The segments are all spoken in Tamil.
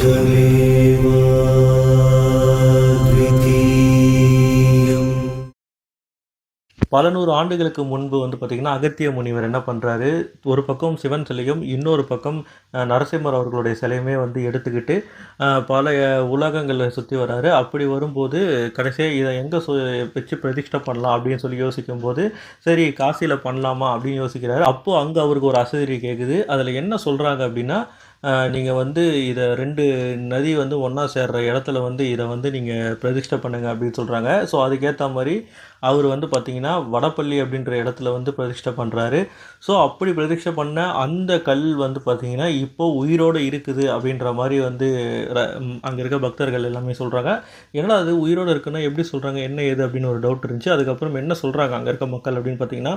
तमेव द्वितीयम्. பல நூறு ஆண்டுகளுக்கு முன்பு வந்து பார்த்திங்கன்னா அகத்திய முனிவர் என்ன பண்ணுறாரு, ஒரு பக்கம் சிவன் சிலையும் இன்னொரு பக்கம் நரசிம்மர் அவர்களுடைய சிலையுமே வந்து எடுத்துக்கிட்டு பல உலகங்களில் சுற்றி வராரு. அப்படி வரும்போது கடைசியாக இதை எங்கே வச்சு பிரதிஷ்டை பண்ணலாம் அப்படின்னு சொல்லி யோசிக்கும்போது, சரி காசியில் பண்ணலாமா அப்படின்னு யோசிக்கிறாரு. அப்போது அங்கே அவருக்கு ஒரு அசதிரி கேட்குது. அதில் என்ன சொல்கிறாங்க அப்படின்னா, நீங்கள் வந்து இதை 2 நதி வந்து ஒன்றா சேர்ற இடத்துல வந்து இதை வந்து நீங்கள் பிரதிஷ்டை பண்ணுங்க அப்படின்னு சொல்கிறாங்க. ஸோ அதுக்கேற்ற மாதிரி அவர் வந்து பார்த்திங்கன்னா வடபள்ளி அப்படின்ற இடத்துல வந்து பிரதிஷ்டை பண்ணுறாரு. ஸோ அப்படி பிரதிஷ்டை பண்ண அந்த கல் வந்து பார்த்திங்கன்னா இப்போது உயிரோடு இருக்குது அப்படின்ற மாதிரி வந்து அங்கே இருக்க பக்தர்கள் எல்லாமே சொல்கிறாங்க. ஏன்னா அது உயிரோடு இருக்குன்னா எப்படி சொல்கிறாங்க, என்ன ஏது அப்படின்னு ஒரு டவுட் இருந்துச்சு. அதுக்கப்புறம் என்ன சொல்கிறாங்க அங்கே இருக்க மக்கள் அப்படின்னு பார்த்திங்கன்னா,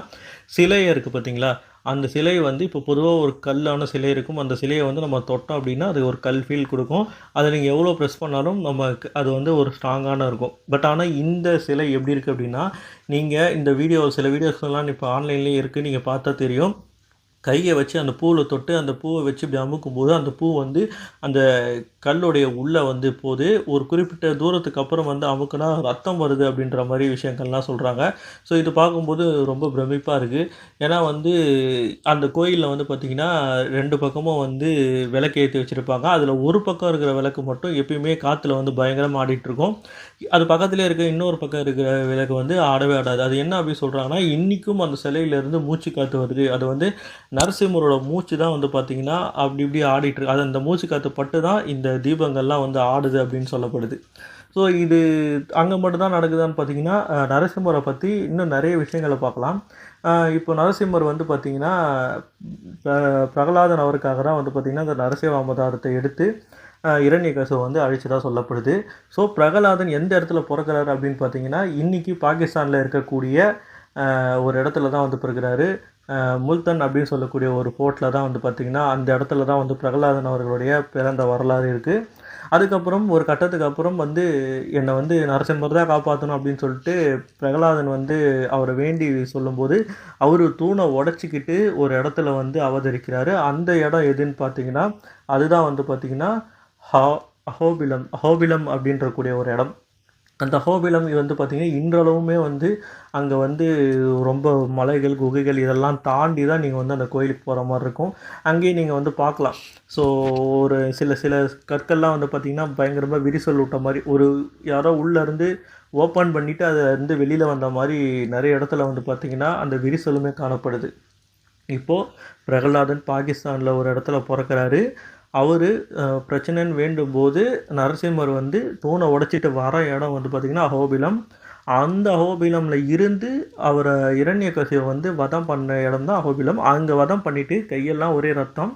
சிலையை இருக்குது பார்த்திங்களா, அந்த சிலை வந்து இப்போ பொதுவாக ஒரு கல்லான சிலை இருக்கும். அந்த சிலையை வந்து நம்ம தொட்டோம் அப்படின்னா அது ஒரு கல் ஃபீல் கொடுக்கும். அதை நீங்கள் எவ்வளோ ப்ரெஸ் பண்ணாலும் நமக்கு அது வந்து ஒரு ஸ்ட்ராங்கான இருக்கும். பட் ஆனால் இந்த சிலை எப்படி இருக்குது அப்படின்னா, நீங்கள் இந்த சில வீடியோஸ்லாம் இப்போ ஆன்லைன்லேயே இருக்குது, நீங்கள் பார்த்தா தெரியும். கையை வச்சு அந்த பூவில் தொட்டு அந்த பூவை வச்சு இப்படி அமுக்கும்போது அந்த பூ வந்து அந்த கல்லுடைய உள்ளே வந்து போது ஒரு குறிப்பிட்ட தூரத்துக்கு அப்புறம் வந்து அமுக்குனா ரத்தம் வருது அப்படின்ற மாதிரி விஷயங்கள்லாம் சொல்கிறாங்க. ஸோ இது பார்க்கும்போது ரொம்ப பிரமிப்பாக இருக்குது. ஏன்னா வந்து அந்த கோயிலில் வந்து பார்த்திங்கன்னா 2 பக்கமும் வந்து விளக்கு ஏற்றி வச்சுருப்பாங்க. அதில் ஒரு பக்கம் இருக்கிற விளக்கு மட்டும் எப்பயுமே காற்றுல வந்து பயங்கரமாக ஆடிட்டுருக்கும். அது பக்கத்துலேயே இருக்க இன்னொரு பக்கம் இருக்கிற விளக்கு வந்து ஆடவே ஆடாது. அது என்ன அப்படி சொல்கிறாங்கன்னா, இன்றைக்கும் அந்த சிலையிலேருந்து மூச்சு காற்று வருது. அது வந்து நரசிம்மரோட மூச்சு தான் வந்து பார்த்திங்கன்னா அப்படி இப்படி ஆடிட்டுருக்கு. அது அந்த மூச்சு காற்று பட்டு தான் இந்த தீபங்கள்லாம் வந்து ஆடுது அப்படின்னு சொல்லப்படுது. ஸோ இது அங்கே மட்டும்தான் நடக்குதான்னு பார்த்திங்கன்னா, நரசிம்மரை பற்றி இன்னும் நிறைய விஷயங்களை பார்க்கலாம். இப்போ நரசிம்மர் வந்து பார்த்திங்கன்னா பிரகலாதன் அவருக்காக தான் வந்து பார்த்திங்கன்னா இந்த நரசிம்ம அவதாரத்தை எடுத்து இரண்யகசிபு வந்து அழிச்சதாக சொல்லப்படுது. ஸோ பிரகலாதன் எந்த இடத்துல பிறக்கிறாரு அப்படின்னு பார்த்தீங்கன்னா, இன்றைக்கி பாகிஸ்தானில் இருக்கக்கூடிய ஒரு இடத்துல தான் வந்து பிறகுறாரு. முல்தான் அப்படின்னு சொல்லக்கூடிய ஒரு ஃபோர்ட்டில் தான் வந்து பார்த்திங்கன்னா அந்த இடத்துல தான் வந்து பிரகலாதன் அவர்களுடைய பிறந்த வரலாறு இருக்குது. அதுக்கப்புறம் ஒரு கட்டத்துக்கு அப்புறம் வந்து என்னை வந்து நரசிம்மர் தான் காப்பாற்றணும் அப்படின்னு சொல்லிட்டு பிரகலாதன் வந்து அவரை வேண்டி சொல்லும்போது அவர் தூணை உடச்சிக்கிட்டு ஒரு இடத்துல வந்து அவதரிக்கிறாரு. அந்த இடம் எதுன்னு பார்த்தீங்கன்னா அதுதான் வந்து பார்த்திங்கன்னா அஹோபிலம் அப்படின்றக்கூடிய ஒரு இடம். அந்த அஹோபிலம் வந்து பார்த்திங்கன்னா இன்றளவுமே வந்து அங்கே வந்து ரொம்ப மலைகள், குகைகள் இதெல்லாம் தாண்டி தான் நீங்கள் வந்து அந்த கோயிலுக்கு போகிற மாதிரி இருக்கும். அங்கேயும் நீங்கள் வந்து பார்க்கலாம். ஸோ ஒரு சில கற்கள்லாம் வந்து பார்த்திங்கன்னா பயங்கரமாக விரிசல் விட்ட மாதிரி ஒரு யாரோ உள்ளேருந்து ஓப்பன் பண்ணிவிட்டு அதை வந்து வெளியில் வந்த மாதிரி நிறைய இடத்துல வந்து பார்த்திங்கன்னா அந்த விரிசலுமே காணப்படுது. இப்போது பிரகலாதன் பாகிஸ்தானில் ஒரு இடத்துல பிறக்கிறாரு. அவர் பிரச்சனைன்னு வேண்டும்போது நரசிம்மர் வந்து தூணை உடைச்சிட்டு வர இடம் வந்து பார்த்திங்கன்னா அஹோபிலம். அந்த அஹோபிலமில் இருந்து அவரை இரண்யகசிபை வந்து வதம் பண்ண இடம் தான் அஹோபிலம். அங்கே வதம் பண்ணிவிட்டு கையெல்லாம் ஒரே ரத்தம்.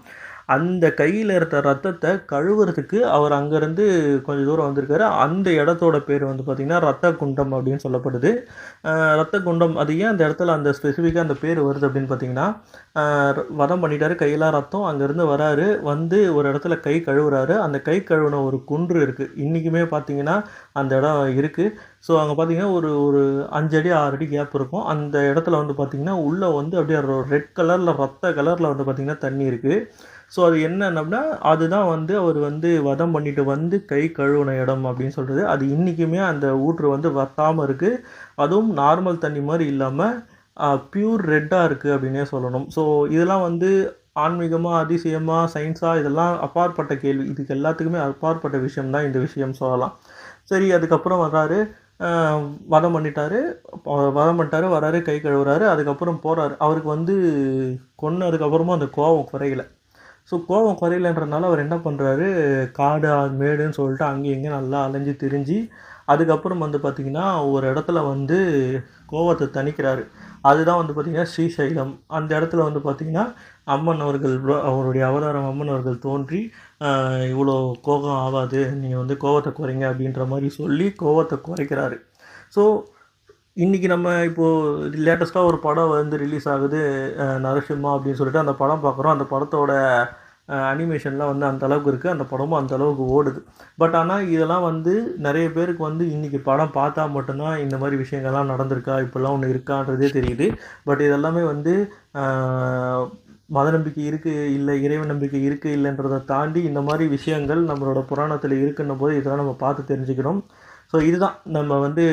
அந்த கையில் இருந்த ரத்தத்தை கழுவுறதுக்கு அவர் அங்கேருந்து கொஞ்சம் தூரம் வந்திருக்காரு. அந்த இடத்தோட பேர் வந்து பார்த்திங்கன்னா ரத்த குண்டம் அப்படின்னு சொல்லப்படுது. ரத்த குண்டம் அது ஏன் அந்த இடத்துல அந்த ஸ்பெசிஃபிக்காக அந்த பேர் வருது அப்படின்னு பார்த்திங்கன்னா, வதம் பண்ணிட்டாரு, கையெல்லாம் ரத்தம், அங்கேருந்து வராரு, வந்து ஒரு இடத்துல கை கழுவுறாரு. அந்த கை கழுவுன ஒரு குன்று இருக்குது, இன்றைக்குமே பார்த்திங்கன்னா அந்த இடம் இருக்குது. ஸோ அங்கே பார்த்திங்கன்னா ஒரு 5 அடி 6 அடி கேப் இருக்கும். அந்த இடத்துல வந்து பார்த்திங்கன்னா உள்ளே வந்து அப்படியே ரெட் கலரில் ரத்த கலரில் வந்து பார்த்திங்கன்னா தண்ணி இருக்குது. ஸோ அது என்னன்னா அதுதான் வந்து அவர் வந்து வதம் பண்ணிட்டு வந்து கை கழுவுன இடம் அப்படின்னு சொல்கிறது. அது இன்றைக்குமே அந்த ஊற்று வந்து வத்தாமல் இருக்குது. அதுவும் நார்மல் தண்ணி மாதிரி இல்லாமல் பியூர் ரெட்டாக இருக்குது அப்படின்னே சொல்லணும். ஸோ இதெல்லாம் வந்து ஆன்மீகமாக, அதிசயமாக, சயின்ஸாக இதெல்லாம் அப்பாற்பட்ட கேள்வி. இதுக்கு எல்லாத்துக்குமே அப்பாற்பட்ட விஷயம்தான் இந்த விஷயம் சொல்லலாம். சரி, அதுக்கப்புறம் வர்றாரு, வதம் பண்ணிட்டாரு, வராரு, கை கழுவுறாரு, அதுக்கப்புறம் போகிறாரு. அவருக்கு வந்து கொன்னதுக்கப்புறமா அந்த கோபம் குறையல. ஸோ கோபம் குறையலன்றனால அவர் என்ன பண்ணுறாரு, காடு மேடுன்னு சொல்லிட்டு அங்கேயும் இங்கேயும் நல்லா அலைஞ்சு திரிஞ்சு அதுக்கப்புறம் வந்து பார்த்திங்கன்னா ஒரு இடத்துல வந்து கோபத்தை தணிக்கிறாரு. அதுதான் வந்து பார்த்திங்கன்னா ஸ்ரீசைலம். அந்த இடத்துல வந்து பார்த்திங்கன்னா அம்மன் அவர்கள், அவருடைய அவதாரம் அம்மன் அவர்கள் தோன்றி இவ்வளோ கோபம் ஆகாது, நீங்கள் வந்து கோபத்தை குறைங்க அப்படின்ற மாதிரி சொல்லி கோபத்தை குறைக்கிறாரு. ஸோ இன்றைக்கி நம்ம இப்போது லேட்டஸ்ட்டாக ஒரு படம் வந்து ரிலீஸ் ஆகுது, நரசிம்மா அப்படின்னு சொல்லிட்டு அந்த படம் பார்க்குறோம். அந்த படத்தோட அனிமேஷன்லாம் வந்து அந்த அளவுக்கு இருக்குது, அந்த படமும் அந்த அளவுக்கு ஓடுது. பட் ஆனால் இதெல்லாம் வந்து நிறைய பேருக்கு வந்து இன்றைக்கி படம் பார்த்தா மட்டும்தான் இந்த மாதிரி விஷயங்கள்லாம் நடந்திருக்கா, இப்போல்லாம் ஒன்று இருக்கான்றதே தெரியுது. பட் இதெல்லாமே வந்து மத நம்பிக்கை இருக்குது இல்லை, இறைவன் நம்பிக்கை இருக்குது இல்லைன்றதை தாண்டி இந்த மாதிரி விஷயங்கள் நம்மளோட புராணத்தில் இருக்குன்னும் போது இதெல்லாம் நம்ம பார்த்து தெரிஞ்சுக்கணும். ஸோ இதுதான் நம்ம வந்து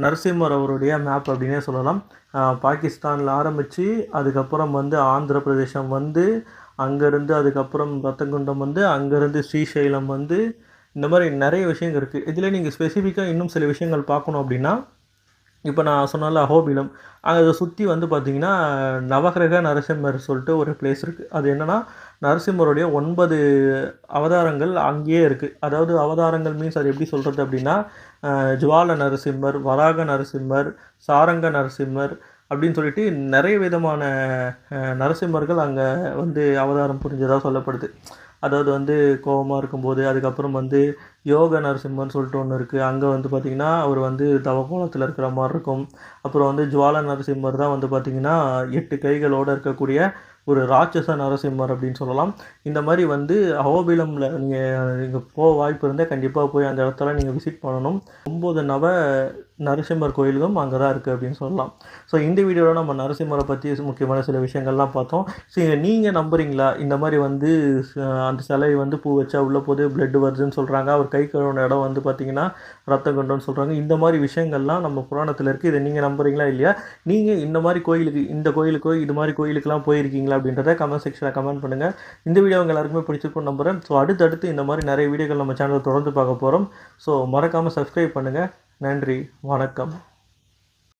நரசிம்மர் அவருடைய மேப் அப்படின்னே சொல்லலாம். பாகிஸ்தானில் ஆரம்பித்து அதுக்கப்புறம் வந்து ஆந்திர பிரதேசம் வந்து அங்கேருந்து அதுக்கப்புறம் ரத்தகுண்டம் வந்து அங்கேருந்து ஸ்ரீசைலம் வந்து இந்த மாதிரி நிறைய விஷயங்கள் இருக்குது. இதில் நீங்கள் ஸ்பெசிஃபிக்காக இன்னும் சில விஷயங்கள் பார்க்கணும் அப்படின்னா, இப்போ நான் சொன்னால அஹோபிலம், அதை சுற்றி வந்து பார்த்திங்கன்னா நவகிரக நரசிம்மர் சொல்லிட்டு ஒரு பிளேஸ் இருக்குது. அது என்னென்னா நரசிம்மருடைய 9 அவதாரங்கள் அங்கேயே இருக்குது. அதாவது அவதாரங்கள் மீன்ஸ் அது எப்படி சொல்கிறது அப்படின்னா, ஜுவால நரசிம்மர், வராக நரசிம்மர், சாரங்க நரசிம்மர் அப்படின்னு சொல்லிட்டு நிறைய விதமான நரசிம்மர்கள் அங்கே வந்து அவதாரம் புரிஞ்சதாக சொல்லப்படுது. அதாவது வந்து கோபமாக இருக்கும்போது, அதுக்கப்புறம் வந்து யோக நரசிம்மர்னு சொல்லிட்டு ஒன்று இருக்குது. அங்கே வந்து பார்த்திங்கன்னா அவர் வந்து தவக்கோலத்தில் இருக்கிற மாதிரி இருக்கும். அப்புறம் வந்து ஜுவால நரசிம்மர் தான் வந்து பார்த்திங்கன்னா 8 கைகளோடு இருக்கக்கூடிய ஒரு ராட்சச நரசிம்மர் அப்படின்னு சொல்லலாம். இந்த மாதிரி வந்து அஹோபிலமில் நீங்கள் போக வாய்ப்பு இருந்தால் கண்டிப்பாக போய் அந்த இடத்துல நீங்கள் விசிட் பண்ணணும். 9 நவ நரசிம்மர் கோயில்களும் அங்கே தான் இருக்குது அப்படின்னு சொல்லலாம். ஸோ இந்த வீடியோவில் நம்ம நரசிம்மரை பற்றி முக்கியமான சில விஷயங்கள்லாம் பார்த்தோம். ஸோ நீங்கள் நம்புறீங்களா இந்த மாதிரி வந்து அந்த சிலை வந்து பூ வச்சா உள்ளே போது பிளட் வருதுன்னு சொல்கிறாங்க, அவர் கை கழுவுன இடம் வந்து பார்த்திங்கன்னா ரத்தம் கொண்டோன்னு சொல்கிறாங்க. இந்த மாதிரி விஷயங்கள்லாம் நம்ம புராணத்தில் இருக்குது. இதை நீங்கள் நம்புறீங்களா இல்லையா? நீங்கள் இந்த மாதிரி கோயிலுக்கு, இந்த கோயிலுக்கோ இது மாதிரி கோயிலுக்கெல்லாம் போயிருக்கீங்களா அப்படின்றத கமெண்ட் செக்ஷனில் கமெண்ட் பண்ணுங்கள். இந்த வீடியோ உங்கள் எல்லாருக்குமே பிடிச்சிருக்கும்னு நம்புகிறேன். ஸோ அடுத்தடுத்து இந்த மாதிரி நிறைய வீடியோக்கள் நம்ம சேனலில் தொடர்ந்து பார்க்க போகிறோம். ஸோ மறக்காமல் சப்ஸ்கிரைப் பண்ணுங்கள். நன்றி, வணக்கம்.